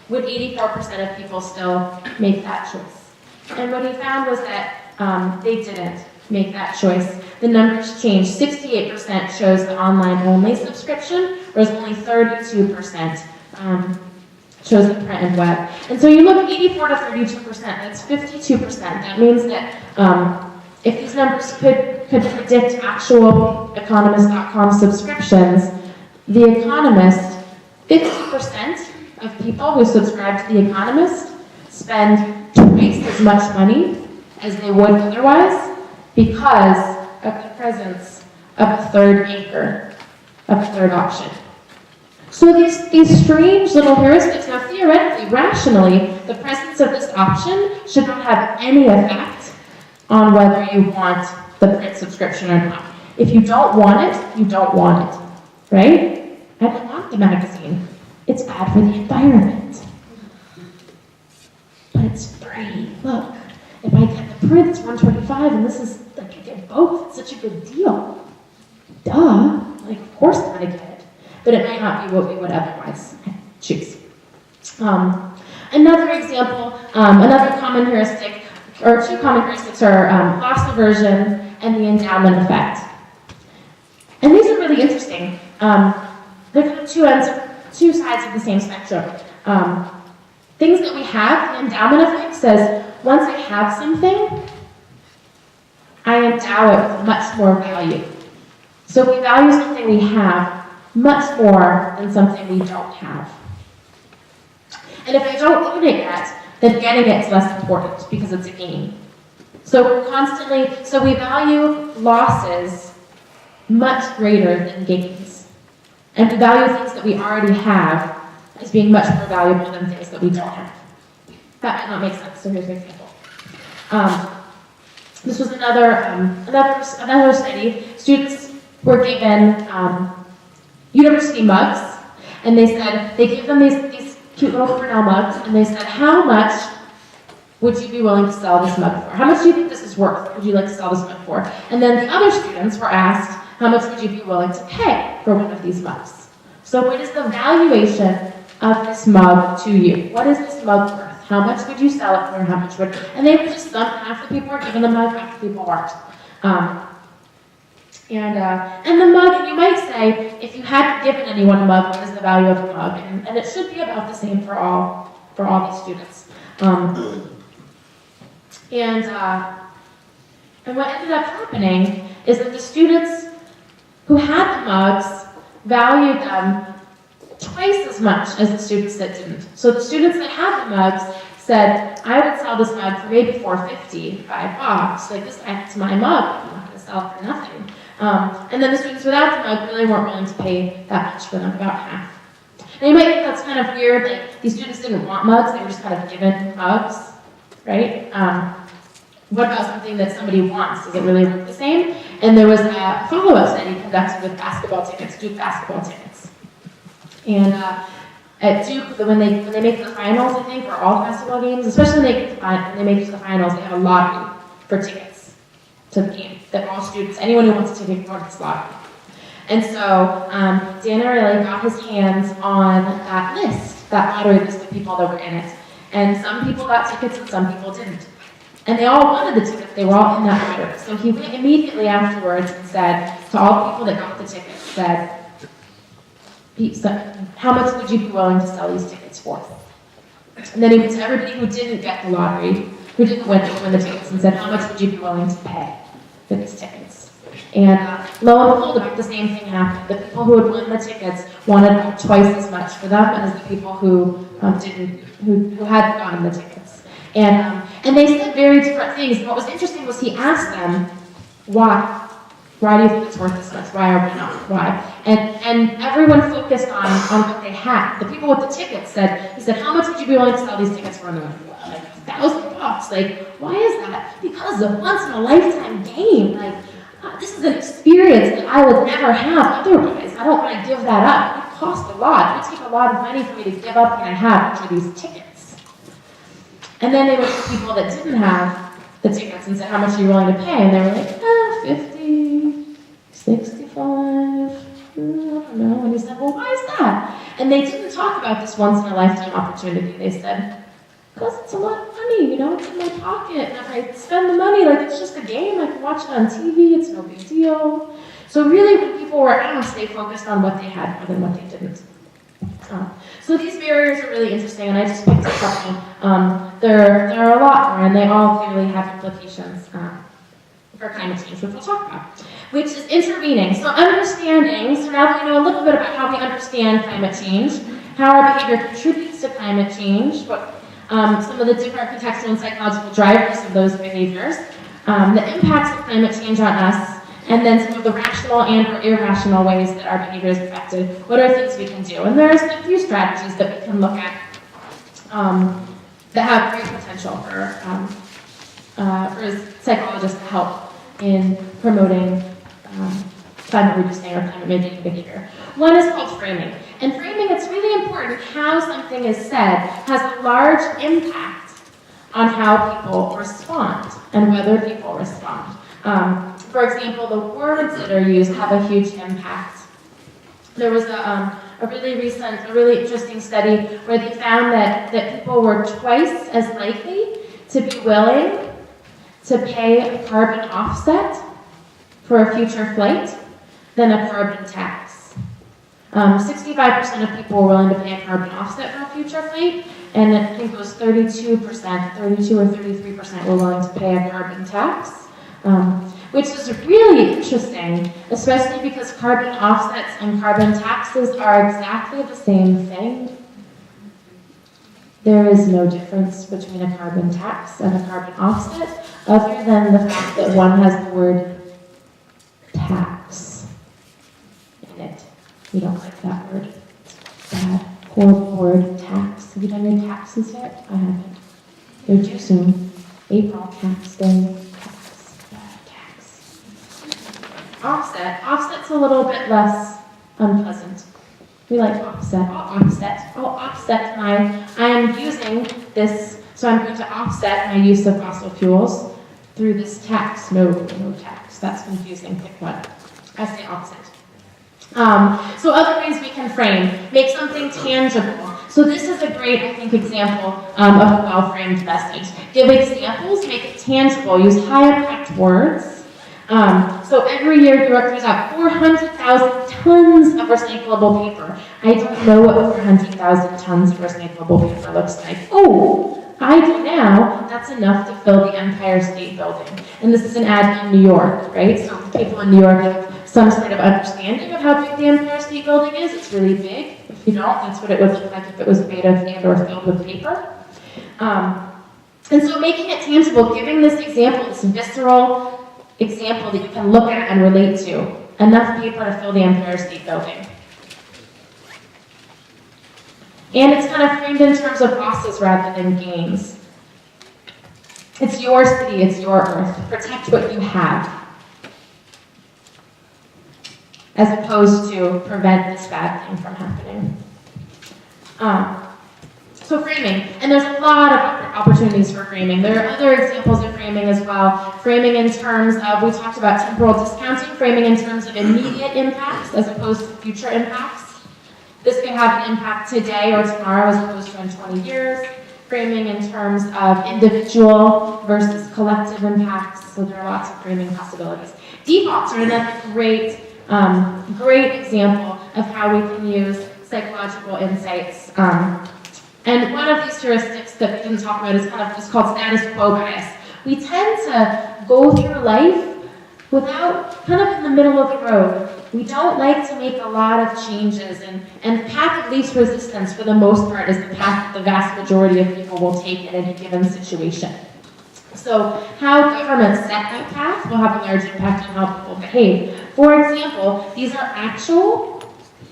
Speaker 1: would 84% of people still make that choice? And what he found was that they didn't make that choice. The numbers changed. 68% chose the online-only subscription, whereas only 32% chose the print and web. And so you look 84 to 32%, that's 52%. That means that if these numbers could predict actual Economist.com subscriptions, The Economist, 50% of people who subscribe to The Economist spend twice as much money as they would otherwise because of the presence of a third anchor, of a third option. So these strange little heuristics, now theoretically, rationally, the presence of this option should not have any effect on whether you want the print subscription or not. If you don't want it, you don't want it, right? I don't want the magazine. It's bad for the environment. But it's free. Look, if I get the print, it's $125, and this is, like, you get both. It's such a good deal. Duh. Like, of course I'm gonna get it. But it might not be what we would otherwise choose. Another example, another common heuristic, or two common heuristics are loss aversion and the endowment effect. And these are really interesting. They're kind of two sides of the same spectrum. Things that we have, the endowment effect says, once I have something, I endow it with much more value. So we value something we have much more than something we don't have. And if I don't own it yet, then getting it is less important because it's a gain. So we value losses much greater than gains. And we value things that we already have as being much more valuable than things that we don't have. That might not make sense, so here's an example. This was another study. Students were given university mugs, and they gave them these cute little Cornell mugs, and they said, how much would you be willing to sell this mug for? How much do you think this is worth? Would you like to sell this mug for? And then the other students were asked, how much would you be willing to pay for one of these mugs? So what is the valuation of this mug to you? What is this mug worth? How much would you sell it for? How much would? And they were just half the people were given the mug, half the people weren't. And the mug, you might say, if you hadn't given anyone a mug, what is the value of a mug? And it should be about the same for all these students. And what ended up happening is that the students who had the mugs valued them twice as much as the students that didn't. So the students that had the mugs said, I would sell this mug for maybe $4.50, $5. Like, that's my mug. I'm not going to sell it for nothing. And then the students without the mug really weren't willing to pay that much for them, about half. And you might think that's kind of weird, like these students didn't want mugs, they were just kind of given mugs, right? What about something that somebody wants? Does it really work the same? And there was a follow-up study conducted with basketball tickets, Duke basketball tickets. And at Duke, when they make the finals, I think, for all basketball games, especially when they make it to the finals, they have a lottery for tickets to the game. That all students, anyone who wants a ticket, can go to this lottery. And so Dan Ariely got his hands on that list, that lottery list of people that were in it. And some people got tickets and some people didn't. And they all wanted the tickets, they were all in that lottery. So he went immediately afterwards and said to all the people that got the tickets, said, how much would you be willing to sell these tickets for? And then he went to everybody who didn't get the lottery, who didn't win the tickets, and said, how much would you be willing to pay for these tickets? And lo and behold, about the same thing happened. The people who had won the tickets wanted about twice as much for them as the people who hadn't gotten the tickets. And they said very different things. And what was interesting was he asked them, why? Why do you think it's worth this much? Why are we not? Why? And everyone focused on what they had. The people with the tickets he said, how much would you be willing to sell these tickets for? And they're like, well, like $1,000. Like, why is that? Because it's a once-in-a-lifetime game. Like, this is an experience that I would never have otherwise. I don't want to give that up. It costs a lot. It would take a lot of money for me to give up what I have for these tickets. And then they went to people that didn't have the tickets and said, how much are you willing to pay? And they were like, 50, 65, I don't know. And he said, well, why is that? And they didn't talk about this once-in-a-lifetime opportunity. They said, because it's a lot of money, it's in my pocket, and if I spend the money, like, it's just a game, I can watch it on TV, it's no big deal. So really, when people were asked, they focused on what they had more than what they didn't. So these barriers are really interesting, and I just picked a couple. There are a lot more, and they all clearly have implications for climate change, which we'll talk about, which is intervening. So understanding, so now that we know a little bit about how we understand climate change, how our behavior contributes to climate change, some of the different contextual and psychological drivers of those behaviors, the impacts of climate change on us, and then some of the rational and or irrational ways that our behavior is affected. What are things we can do? And there's a few strategies that we can look at that have great potential for psychologists to help in promoting climate reducing or climate mitigating behavior. One is called framing. And framing, it's really important how something is said has a large impact on how people respond and whether people respond. For example, the words that are used have a huge impact. There was a really interesting study where they found that people were twice as likely to be willing to pay a carbon offset for a future flight than a carbon tax. 65% of people were willing to pay a carbon offset for a future flight, and I think it was 32% or 33% were willing to pay a carbon tax, which is really interesting, especially because carbon offsets and carbon taxes are exactly the same thing. There is no difference between a carbon tax and a carbon offset, other than the fact that one has the word tax in it. We don't like that word. It's bad, horrible word, tax. Have you done any taxes yet? I haven't. They're due soon. April, tax day. Tax. Offset. Offset's a little bit less unpleasant. We like offset. I'll offset I am using this, so I'm going to offset my use of fossil fuels through this tax. No tax. That's confusing. Pick one. I say offset. So other ways we can frame. Make something tangible. So this is a great, I think, example of a well-framed message. Give examples, make it tangible, use high-impact words. So every year Europe throws out 400,000 tons of recyclable paper. I don't know what 400,000 tons of recyclable paper looks like. Oh, I do now. That's enough to fill the Empire State Building. And this is an ad in New York, right? So people in New York have some sort of understanding of how big the Empire State Building is. It's really big. If you don't, that's what it would look like if it was made of and or filled with paper. And so making it tangible, giving this example, this visceral example that you can look at and relate to. Enough paper to fill the Empire State Building. And it's kind of framed in terms of losses rather than gains. It's your city, it's your earth. Protect what you have, as opposed to prevent this bad thing from happening. So framing, and there's a lot of opportunities for framing. There are other examples of framing as well. Framing in terms of, we talked about temporal discounting, framing in terms of immediate impacts as opposed to future impacts. This can have an impact today or tomorrow as opposed to in 20 years. Framing in terms of individual versus collective impacts. So there are lots of framing possibilities. Defaults are another great example of how we can use psychological insights. And one of these heuristics that we didn't talk about is called status quo bias. We tend to go through life without, kind of in the middle of the road. We don't like to make a lot of changes, and the path of least resistance, for the most part, is the path that the vast majority of people will take in any given situation. So how governments set that path will have a large impact on how people behave. For example, these are actual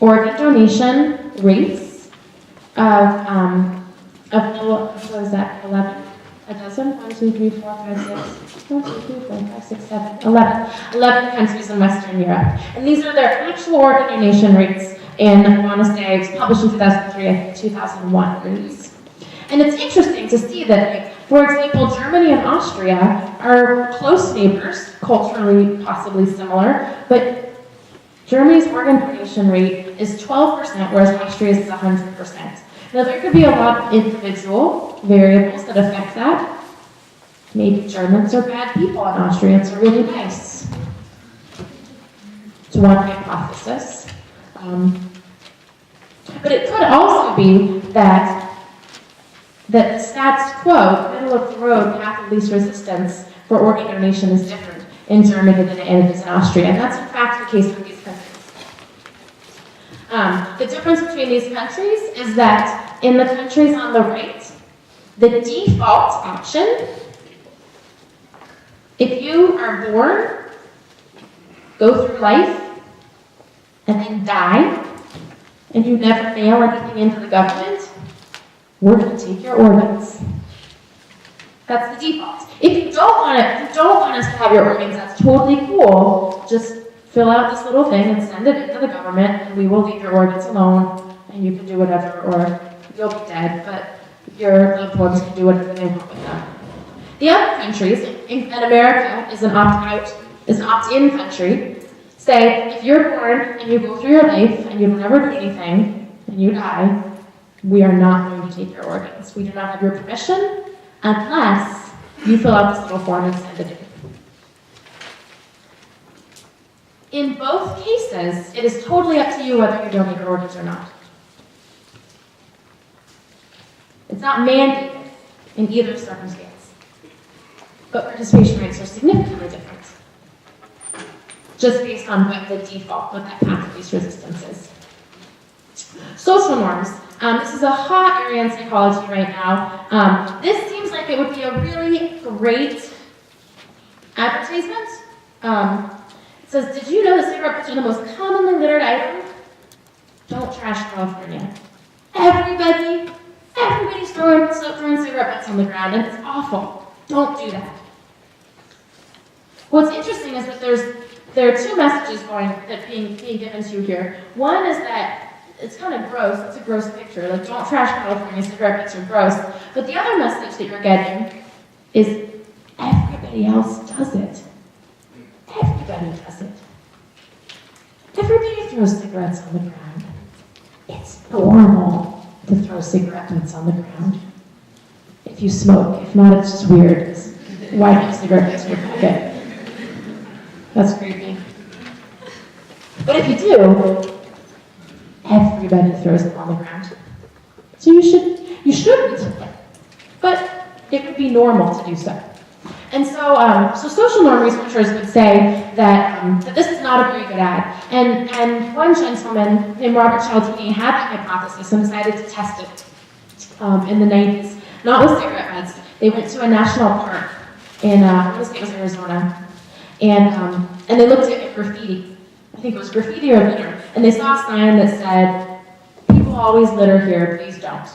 Speaker 1: organ donation rates of what is that, 11? A dozen? 1, 2, 3, 4, 5, 6. 1, 2, 3, 4, 5, 6, 7. 11 countries in Western Europe. And these are their actual organ donation rates in, I want to say, it was published in 2003, I think 2001 release. And it's interesting to see that, for example, Germany and Austria are close neighbors, culturally possibly similar, but Germany's organ donation rate is 12%, whereas Austria's is 100%. Now, there could be a lot of individual variables that affect that. Maybe Germans are bad people and Austrians are really nice. It's one hypothesis. But it could also be that the status quo, middle of the road, path of least resistance for organ donation is different in Germany than it is in Austria. And that's in fact the case with these countries. The difference between these countries is that in the countries on the right, The default option, if you are born, go through life, and then die, and you never mail anything into the government, we're going to take your organs. That's the default. If you don't want us to have your organs, that's totally cool. Just fill out this little thing and send it into the government, and we will leave your organs alone, and you can do whatever, or you'll be dead, but your loved ones can do whatever they want with them. The other countries, and America is an opt-in country, say if you're born and you go through your life and you never do anything and you die, we are not going to take your organs. We do not have your permission unless you fill out this little form and send it in. In both cases, it is totally up to you whether you donate your organs or not. It's not mandated in either circumstance. But participation rates are significantly different, just based on what the default, what that path of least resistance is. Social norms. This is a hot area in psychology right now. This seems like it would be a really great advertisement. It says, did you know that cigarette butts are the most commonly littered item? Don't trash California. Everybody's throwing cigarette butts on the ground, and it's awful. Don't do that. What's interesting is that there are two messages being given to you here. One is that it's kind of gross. It's a gross picture. Like, don't trash California, cigarette butts are gross. But the other message that you're getting is everybody else does it. Everybody does it. Everybody throws cigarettes on the ground. It's normal to throw cigarette butts on the ground. If you smoke. If not, it's just weird. Why have cigarette butts in your pocket? That's creepy. But if you do, everybody throws them on the ground. So you shouldn't. But it would be normal to do so. And so social norm researchers would say that this is not a very good ad. And one gentleman named Robert Cialdini had that hypothesis and decided to test it in the 90s. Not with cigarette butts. They went to a national park in, I want to say it was Arizona. And they looked at graffiti. I think it was graffiti or litter. And they saw a sign that said, people always litter here, please don't.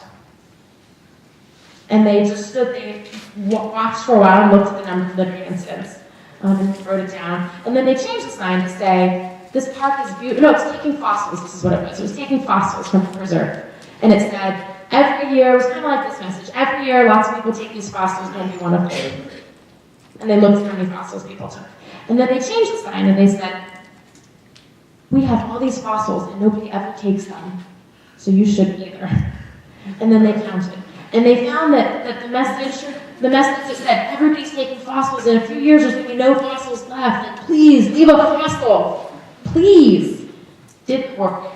Speaker 1: And they just stood, they watched for a while and looked at the number of littering incidents and wrote it down. And then they changed the sign to say, this park is beautiful. No, it's taking fossils, this is what it was. It was taking fossils from the preserve. And it said, every year, it was kind of like this message, every year lots of people take these fossils, don't be one of them. And they looked at how many fossils people took. And then they changed the sign and they said, we have all these fossils and nobody ever takes them, so you shouldn't either. And then they counted. And they found that the message that said, everybody's taking fossils, in a few years there's going to be no fossils left, and please, leave a fossil, please, didn't work.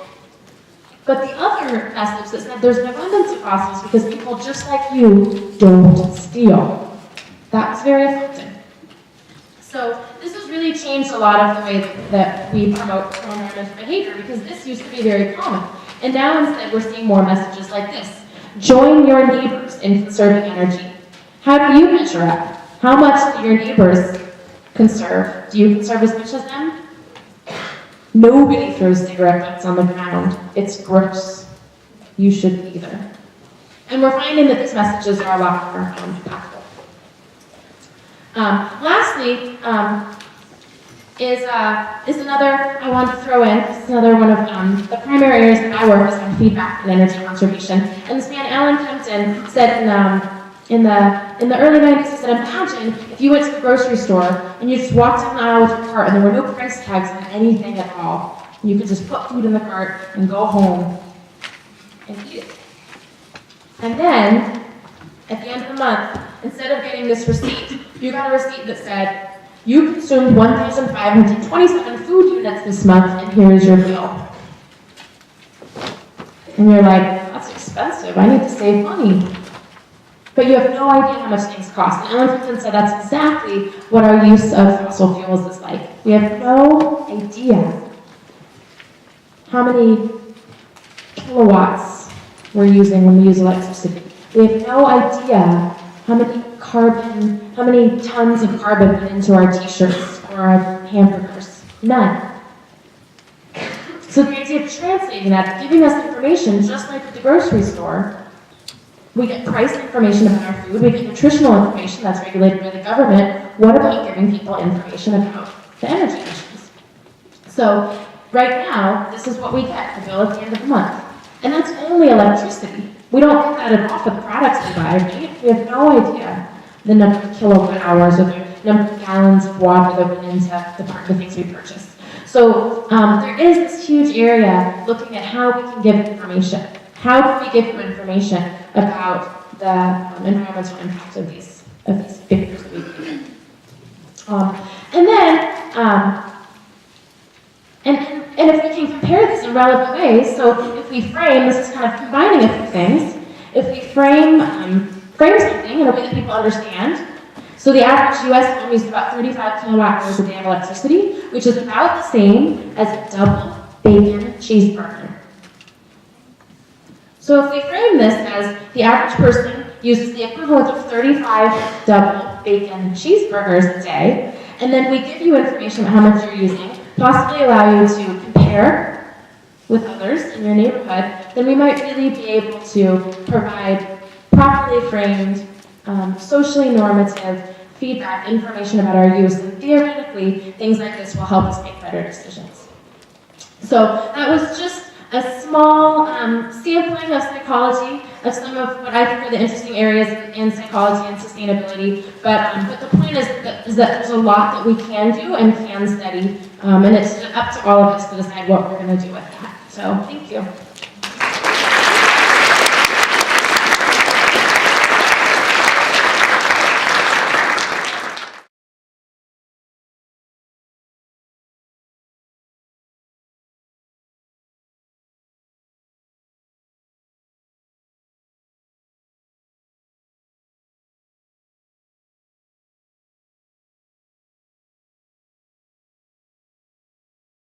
Speaker 1: But the other message that said there's an abundance of fossils because people just like you don't steal, that was very effective. So this has really changed a lot of the way that we promote pro-environmental behavior, because this used to be very common. And now instead we're seeing more messages like this. Join your neighbors in conserving energy. How do you measure up? How much do your neighbors conserve? Do you conserve as much as them? Nobody throws cigarette butts on the ground. It's gross. You shouldn't either. And we're finding that these messages are a lot more impactful. Lastly, is another I want to throw in. This is another one of the primary areas that I work is on feedback and energy conservation. And this man, Alan Kempton, said in the early 90s, he said, imagine if you went to the grocery store and you just walked down the aisle with your cart and there were no price tags on anything at all. You could just put food in the cart and go home and eat it. And then, at the end of the month, instead of getting this receipt, you got a receipt that said, you consumed 1,527 food units this month, and here is your bill. And you're like, that's expensive, I need to save money. But you have no idea how much things cost. And Alan Kempton said that's exactly what our use of fossil fuels is like. We have no idea how many kilowatts we're using when we use electricity. We have no idea how many tons of carbon went into our t-shirts or our hamburgers. None. So the idea of translating that, giving us information, just like at the grocery store, we get price information about our food, we get nutritional information that's regulated by the government. What about giving people information about the energy emissions? So right now, this is what we get, the bill at the end of the month. And that's only electricity. We don't get that at all for the products we buy, right? We have no idea the number of kilowatt hours or the number of gallons of water that went into the things we purchase. So there is this huge area looking at how we can give information. How can we give you information about the environmental impact of these figures that we give? And if we can compare these in relevant ways, so if we frame, this is kind of combining a few things, if we frame something in a way that people understand, so the average US home uses about 35 kilowatt hours a day of electricity, which is about the same as a double bacon cheeseburger. So if we frame this as the average person uses the equivalent of 35 double bacon cheeseburgers a day, and then we give you information about how much you're using, possibly allow you to compare with others in your neighborhood, then we might really be able to provide properly framed, socially normative feedback, information about our use, and theoretically, things like this will help us make better decisions. So that was just a small sampling of psychology, of some of what I think are the interesting areas in psychology and sustainability. But the point is that there's a lot that we can do and can study, and it's up to all of us to decide what we're going to do with that. So thank you.